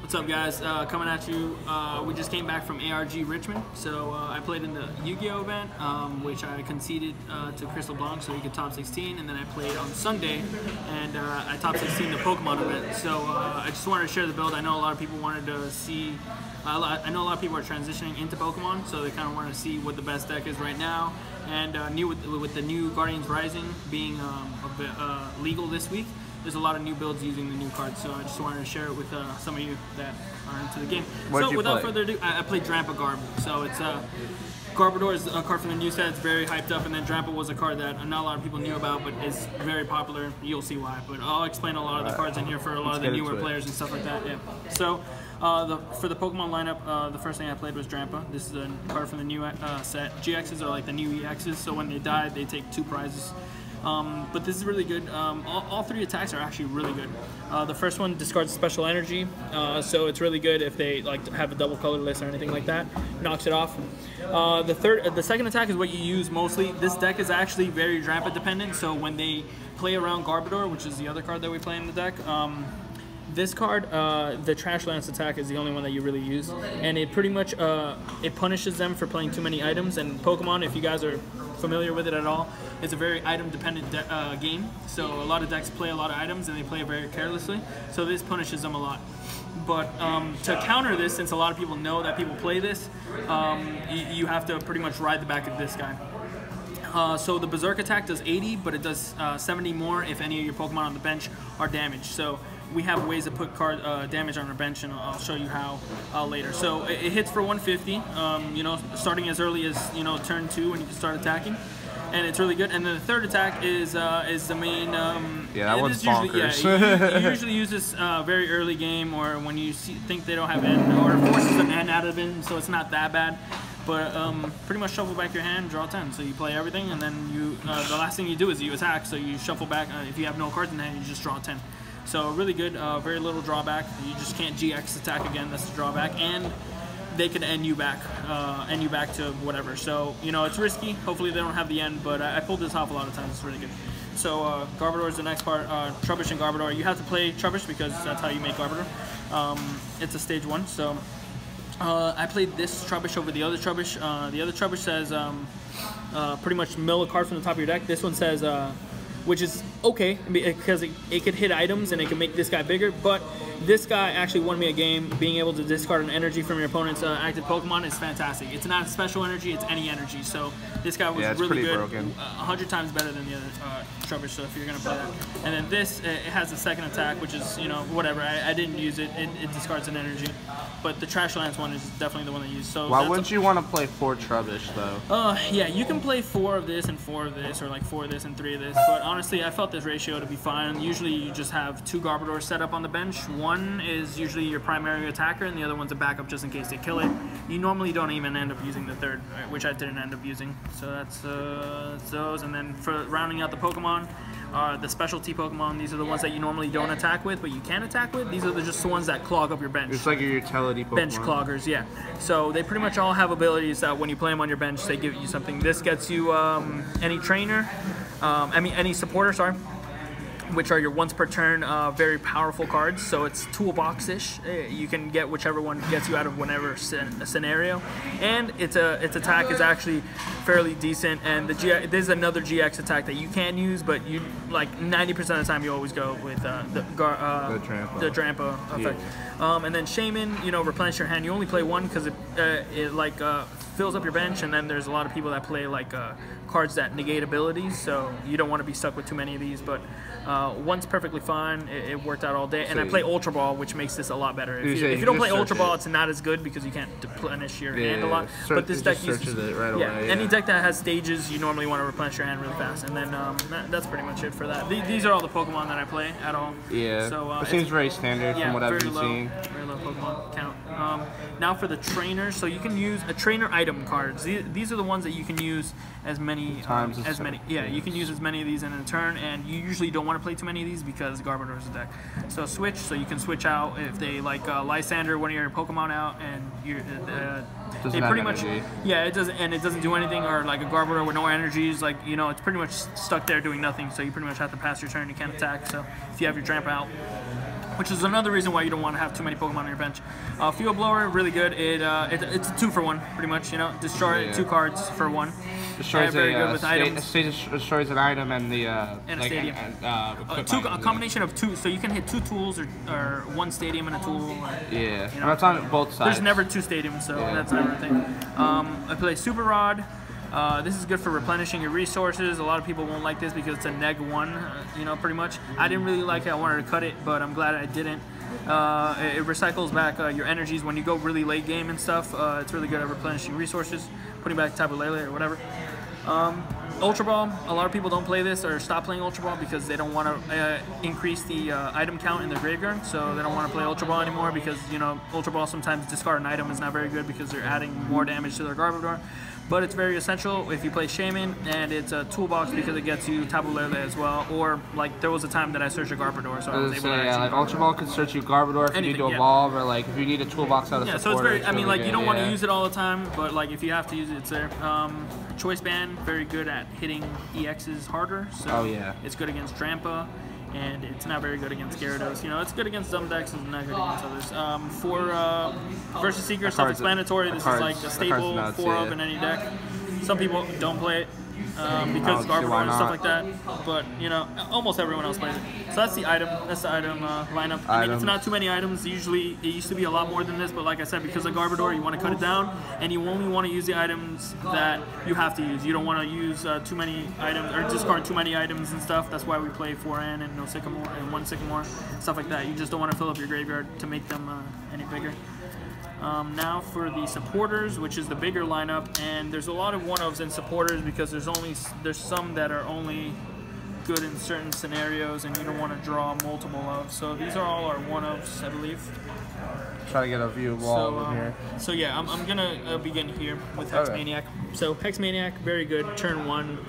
What's up, guys? Coming at you. We just came back from ARG Richmond, so I played in the Yu-Gi-Oh event, which I conceded to Crystal Blanc so he could top 16, and then I played on Sunday, and I top 16 the Pokemon event. So I just wanted to share the build. I know a lot of people wanted to see. I know a lot of people are transitioning into Pokemon, so they kind of want to see what the best deck is right now. And with the new Guardians Rising being legal this week, there's a lot of new builds using the new cards, so I just wanted to share it with some of you that are into the game. So without further ado, I played Drampa Garb. So it's Garbodor is a card from the new set. It's very hyped up, and then Drampa was a card that not a lot of people knew about, but is very popular. You'll see why. But I'll explain a lot of the cards in here for a lot of the newer players and stuff like that. Yeah. So for the Pokemon lineup, the first thing I played was Drampa. This is a card from the new set. GXs are like the new EXs, so when they die, they take 2 prizes. But this is really good. All 3 attacks are actually really good. The first one discards special energy, so it's really good if they like have a double colorless or anything like that. Knocks it off. The second attack is what you use mostly. This deck is actually very Drampa dependent, so when they play around Garbodor, which is the other card that we play in the deck, this card, the Trash Lance attack is the only one that you really use, and it pretty much it punishes them for playing too many items. And Pokemon, if you guys are familiar with it at all, it's a very item dependent game, so a lot of decks play a lot of items and they play it very carelessly, so this punishes them a lot. But to counter this, since a lot of people know that people play this, you have to pretty much ride the back of this guy. So the Berserk attack does 80, but it does 70 more if any of your Pokemon on the bench are damaged. So we have ways to put card damage on our bench, and I'll show you how later. So it hits for 150, you know, starting as early as, you know, turn 2 when you can start attacking, and it's really good. And then the third attack is the main. Yeah, that one's bonkers. Yeah, you usually use this very early game, or when you think they don't have N, or it forces an N out of N, so it's not that bad. But pretty much shuffle back your hand, draw 10. So you play everything, and then you the last thing you do is you attack. So you shuffle back. If you have no cards in hand, you just draw 10. So really good, very little drawback. You just can't GX attack again, that's the drawback. And they could end you back to whatever. So, you know, it's risky. Hopefully they don't have the end, but I pulled this off a lot of times. It's really good. So Garbodor is the next part. Trubbish and Garbodor. You have to play Trubbish because that's how you make Garbodor. It's a stage 1. So I played this Trubbish over the other Trubbish. The other Trubbish says pretty much mill a card from the top of your deck. This one says which is okay because it could hit items and it can make this guy bigger, but this guy actually won me a game. Being able to discard an energy from your opponent's active Pokemon is fantastic. It's not special energy, it's any energy. So this guy was really good, broken. 100 times better than the other Trubbish, so if you're going to play that. And then this, it has a second attack, which is, you know, whatever. I didn't use it. It discards an energy. But the Trash Lance one is definitely the one I use. So why wouldn't you want to play 4 Trubbish, though? Yeah, you can play 4 of this and 4 of this, or like 4 of this and 3 of this. But honestly, I felt this ratio to be fine. Usually you just have 2 Garbodors set up on the bench. One is usually your primary attacker, and the other one's a backup just in case they kill it. You normally don't even end up using the third, which I didn't end up using. So that's those. And then for rounding out the Pokemon, the specialty Pokemon, these are the ones that you normally don't attack with, but you can attack with. These are just the ones that clog up your bench. It's like your utility Pokemon. Bench cloggers, yeah. So they pretty much all have abilities that when you play them on your bench, they give you something. This gets you any trainer, any supporter, sorry, which are your once per turn very powerful cards. So it's toolbox-ish. You can get whichever one gets you out of whatever scenario, and its attack is actually fairly decent. And there's another GX attack that you can use, but you like 90% of the time you always go with the Drampa effect. Yeah. And then Shaman, you know, replenish your hand. You only play 1 because it like fills up your bench, and then there's a lot of people that play like cards that negate abilities, so you don't want to be stuck with too many of these. But one's perfectly fine. It worked out all day. And I play Ultra Ball, which makes this a lot better. If you don't play Ultra Ball, it's not as good because you can't deplenish your hand a lot. But this deck uses it right away. Any deck that has stages, you normally want to replenish your hand really fast. And then that's pretty much it for that. These are all the Pokemon that I play at all. Yeah. So it seems very standard from what I've been seeing. Very low Pokemon count. Now for the trainers, so you can use a trainer item cards. These are the ones that you can use as many times as many. Yeah, you can use as many of these in a turn, and you usually don't want to play too many of these because Garbodor is a deck. So switch, so you can switch out if they like Lysander, one of your Pokemon out, and you're they pretty much it doesn't do anything, or like a Garbodor with no energies, like, you know, it's pretty much stuck there doing nothing. So you pretty much have to pass your turn. You can't attack. So if you have your Drampa out, which is another reason why you don't want to have too many Pokemon on your bench. Fuel Blower, really good. It's a 2-for-1, pretty much. You know, destroy 2 cards for 1. Destroys very good with items. Destroys an item and the and a stadium. A combination of 2, so you can hit 2 tools or 1 stadium and a tool. Or, yeah, you know, that's on both sides. There's never 2 stadiums, so that's never a thing. I play Super Rod. This is good for replenishing your resources. A lot of people won't like this because it's a -1, you know, pretty much. I didn't really like it. I wanted to cut it, but I'm glad I didn't. It recycles back your energies when you go really late game and stuff. It's really good at replenishing resources, putting back Tapu Lele or whatever. Ultra Ball, a lot of people don't play this or stop playing Ultra Ball because they don't want to increase the item count in their graveyard, so they don't want to play Ultra Ball anymore because, you know, Ultra Ball sometimes discard an item is not very good because they're adding more damage to their Garbodor. But it's very essential if you play Shaman, and it's a toolbox because it gets you Tapu Lele as well. Or, like, there was a time that I searched a Garbodor, so I was able to actually... like, Ultra Ball could search you Garbodor if you need to evolve, or, like, if you need a toolbox out of support. So it's very... I mean, like, you don't want to use it all the time, but, like, if you have to use it, it's there. Choice Band, very good at hitting EXs harder, so it's good against Drampa. And it's not very good against Gyarados. You know, it's good against some decks and not good against others. For Versus Seeker, self-explanatory. This is like a staple 4-of in any deck. Some people don't play it because Garbodor and stuff like that. But, you know, almost everyone else plays it. So that's the item. That's the item lineup. I mean, it's not too many items. Usually, it used to be a lot more than this. But like I said, because of Garbodor, you want to cut it down. And you only want to use the items that you have to use. You don't want to use too many items or discard too many items and stuff. That's why we play 4N and no Sycamore and 1 Sycamore, stuff like that. You just don't want to fill up your graveyard to make them any bigger. Now for the supporters, which is the bigger lineup, and there's a lot of 1-ofs in supporters because there's some that are only good in certain scenarios and you don't want to draw multiple of. So these are all our 1-ofs, I believe. Try to get a view of all of them here. So yeah, I'm gonna begin here with Hex Maniac. So Hex Maniac, very good, turn 1.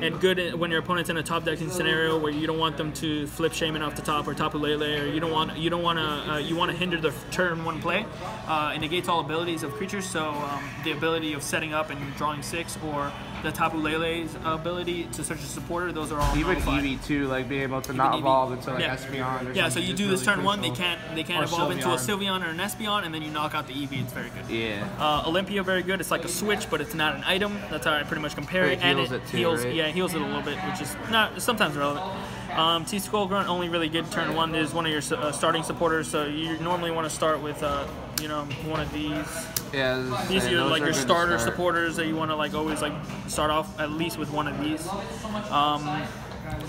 And good when your opponent's in a top decking scenario where you don't want them to flip Shaman off the top or Tapu Lele, or you want to hinder the turn 1 play. It negates all abilities of creatures, so the ability of setting up and drawing 6, or the Tapu Lele's ability to search a supporter, those are all even nullified. Eevee too, like being able to not evolve into like Espeon. Or so you do this turn 1, they can't evolve into a Sylveon or an Espeon, and then you knock out the Eevee. It's very good. Yeah. Olympia, very good. It's like a switch, but it's not an item. That's how I pretty much compare it. And it heals. Right? Yeah, it heals it a little bit, which is not sometimes relevant. T-Skull Grunt, only really good turn 1. Is one of your starting supporters, so you normally want to start with you know, one of these. Yeah, these are like your starter supporters that you want to like always like start off at least with one of these.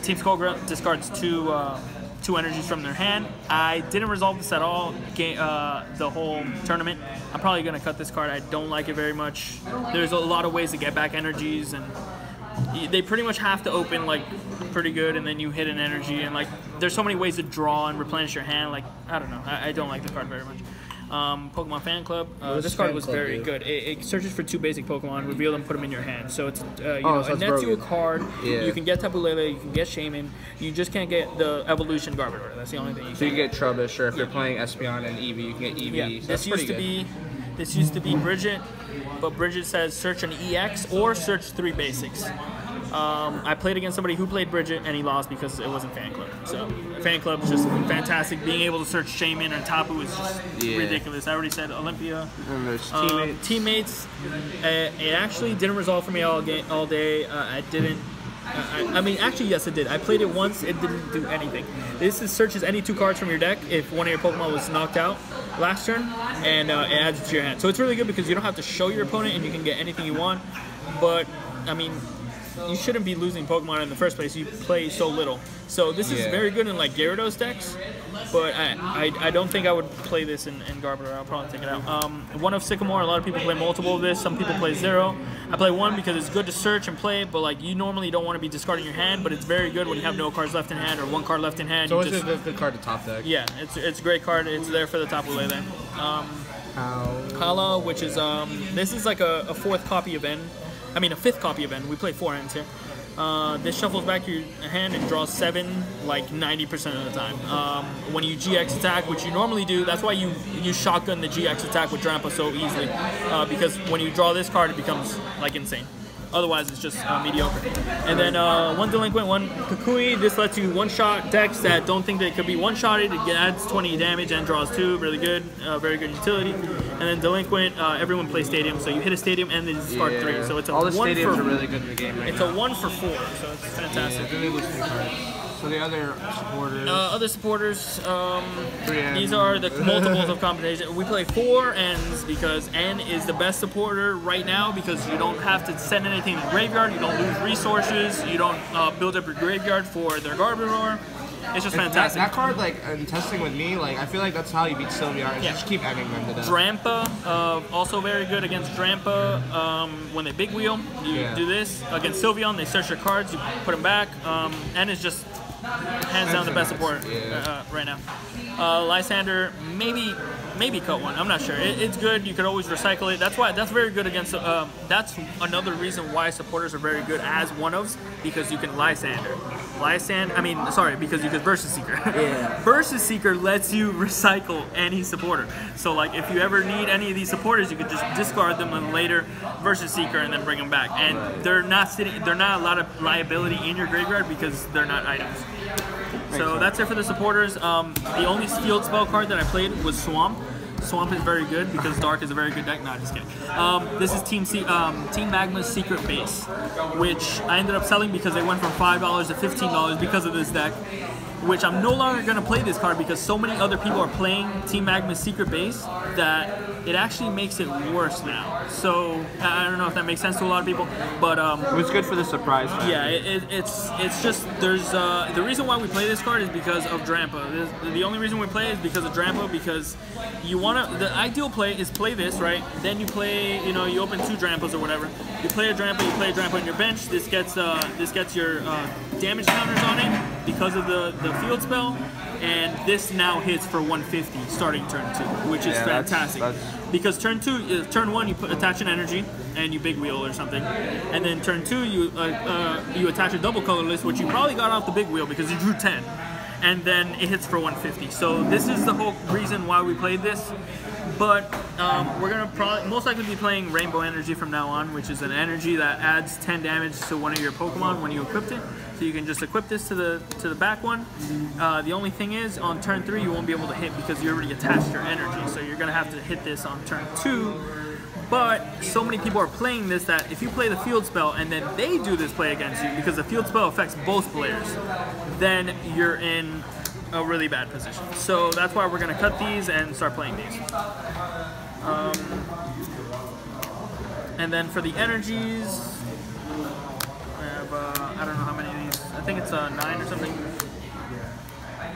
Team Skull Grunt discards 2 energies from their hand. I didn't resolve this at all the whole tournament. I'm probably gonna cut this card. I don't like it very much. There's a lot of ways to get back energies, and they pretty much have to open like pretty good, and then you hit an energy, and like there's so many ways to draw and replenish your hand. Like I don't know. I don't like the card very much. Pokemon Fan Club. This card was very good. It searches for 2 basic Pokemon, reveal them, put them in your hand. So it's you know, it nets you a card. Yeah. You can get Tapu Lele, you can get Shaman. You just can't get the Evolution Garbodor. That's the only thing you can. So you get Trubbish, or if you're playing Espeon and Eevee, you can get Eevee. Yeah. So this used to be Bridget, but Bridget says search an EX or search 3 basics. I played against somebody who played Bridget, and he lost because it wasn't Fan Club. So Fan Club is just fantastic. Being able to search Shaman or Tapu is just ridiculous. I already said Olympia. And there's Teammates. Teammates. It actually didn't resolve for me all day. I didn't. I mean, actually, yes, it did. I played it once. It didn't do anything. This searches any 2 cards from your deck if one of your Pokemon was knocked out last turn, and it adds it to your hand. So it's really good because you don't have to show your opponent, and you can get anything you want. But I mean, you shouldn't be losing Pokemon in the first place. You play so little. So this is very good in like Gyarados decks, but I don't think I would play this in Garbodor. I'll probably take it out. 1-of Sycamore, a lot of people play multiple of this. Some people play 0. I play 1 because it's good to search and play, but like you normally don't want to be discarding your hand, but it's very good when you have no cards left in hand or 1 card left in hand. So it's a good card to top deck. Yeah, it's a great card. It's there for the Tapu Lele. Hala, which is this is like a 4th copy of N. I mean a 5th copy of N. We play 4 Ns here. This shuffles back your hand and draws 7 like 90% of the time. When you GX attack, which you normally do, that's why you shotgun the GX attack with Drampa so easily. Because when you draw this card, it becomes like insane. Otherwise, it's just mediocre. And then one Delinquent, one Kukui. This lets you one-shot decks that don't think they could be one-shotted. It adds 20 damage and draws 2. Really good. Very good utility. And then Delinquent, everyone plays Stadium. So you hit a Stadium and they discard 3. So it's a all the 1 stadiums for, are really good in the game right it's now. a 1 for 4. So it's fantastic. Yeah, really good cards. So the other supporters. These are the multiples of combination. We play 4 Ns because N is the best supporter right now because you don't have to send anything to the graveyard, you don't lose resources, you don't build up your graveyard for their Garbodor. It's just fantastic. That card, like, in testing with me, like, I feel like that's how you beat Sylveon. Yeah. Just keep ending them to death. Drampa, also very good against Drampa. When they big wheel, you do this. Against Sylveon, they search your cards, you put them back. N is just hands down the best support right now. Lysander, maybe cut 1. I'm not sure. It's good. You could always recycle it. That's very good against. That's another reason why supporters are very good as one-ofs, because you can Lysander. Because you could Versus Seeker. Yeah. Versus Seeker lets you recycle any supporter. So like if you ever need any of these supporters, you could just discard them and later Versus Seeker and then bring them back. And they're not a lot of liability in your graveyard because they're not items. So that's it for the supporters. The only field spell card that I played was Swamp. Swamp is very good because Dark is a very good deck. No, just kidding. This is Team Magma's Secret Base, which I ended up selling because they went from $5 to $15 because of this deck, which I'm no longer going to play this card because so many other people are playing Team Magma's Secret Base that it actually makes it worse now. So I don't know if that makes sense to a lot of people, but it was good for the surprise. Yeah, it's just there's the reason why we play this card is because of Drampa. The only reason we play is because of Drampa, because the ideal play is play this, right? Then you play, you open 2 Drampas or whatever. You play a Drampa on your bench. This gets your damage counters on it because of the field spell, and this now hits for 150 starting turn 2, which is fantastic. Because turn 1 you attach an energy and you big wheel or something, and then turn 2 you attach a double colorless, which you probably got off the big wheel because you drew 10, and then it hits for 150. So this is the whole reason why we played this. But we're gonna most likely be playing Rainbow Energy from now on, which is an energy that adds 10 damage to one of your Pokemon when you equip it. So you can just equip this to the back one. The only thing is, on turn 3 you won't be able to hit because you already attached your energy. So you're gonna have to hit this on turn 2. But so many people are playing this that if you play the field spell and then they do this play against you, because the field spell affects both players, then you're in a really bad position. So that's why we're gonna cut these and start playing these. And then for the energies, I have I don't know how many of these. I think it's 9 or something.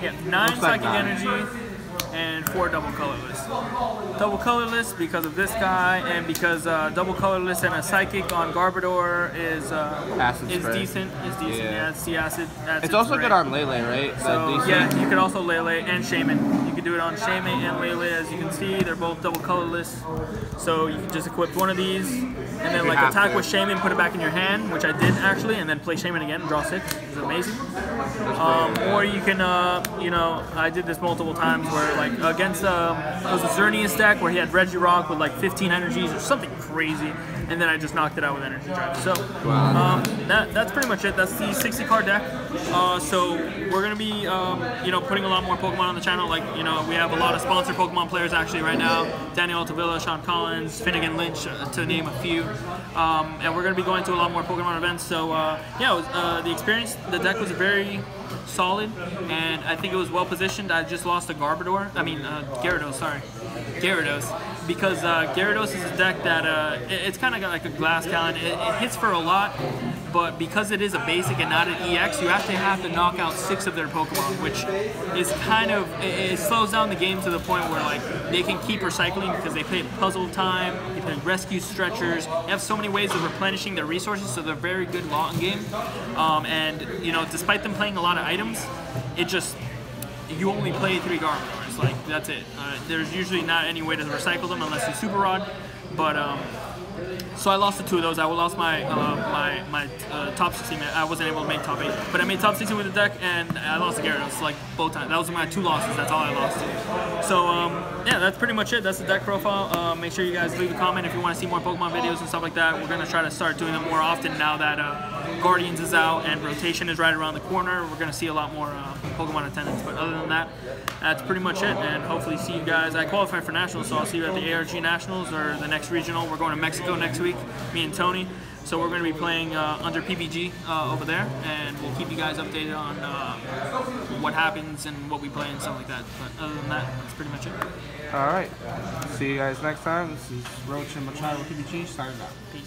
Yeah, 9 psychic energy and 4 double colorless. Double colorless because of this guy, and because double colorless and a psychic on Garbodor is decent. Yeah, it's the acid. It's also good on Lele, right? So yeah, you could also Lele and Shaman. You can do it on Shaman and Lele. As you can see, they're both double colorless. So you can just equip one of these, and then like attack with Shaman, put it back in your hand, which I did actually, and then play Shaman again and draw 6. It's amazing. Or you can, I did this multiple times where like against it was a Xerneas deck where he had Regirock with like 15 energies or something crazy, and then I just knocked it out with Energy Drive. So that's pretty much it. That's the 60 card deck. So we're gonna be putting a lot more Pokemon on the channel. Like we have a lot of sponsored Pokemon players actually right now. Daniel Altavilla, Sean Collins, Finnegan Lynch, to name a few. And we're gonna be going to a lot more Pokemon events. So the experience, the deck was very solid, and I think it was well positioned. I just lost a Gyarados, sorry. Gyarados. Because Gyarados is a deck that, it's kind of got like a glass cannon. It hits for a lot, but because it is a basic and not an EX, you actually have to knock out 6 of their Pokemon, which is kind of, it slows down the game to the point where like they can keep recycling because they play Puzzle Time, they play Rescue Stretchers, they have so many ways of replenishing their resources, so they're very good long game. And despite them playing a lot of items, you only play 3 Garbodors, like that's it. There's usually not any way to recycle them unless you Super Rod, but So I lost to 2 of those. I lost my top 16. I wasn't able to make top 8, but I made top 16 with the deck, and I lost to Gyarados like both times. That was my 2 losses. That's all I lost to. So yeah, that's pretty much it. That's the deck profile. Make sure you guys leave a comment if you want to see more Pokemon videos and stuff like that. We're gonna try to start doing them more often now that Guardians is out and rotation is right around the corner. We're gonna see a lot more Pokemon attendance. But other than that, that's pretty much it. And hopefully see you guys. I qualified for Nationals, so I'll see you at the ARG Nationals or the next regional. We're going to Mexico next week, me and Tony. So we're going to be playing under PPG over there, and we'll keep you guys updated on what happens and what we play and stuff like that. But other than that, that's pretty much it. All right. See you guys next time. This is Roach and Machado with PPG signing out. Peace.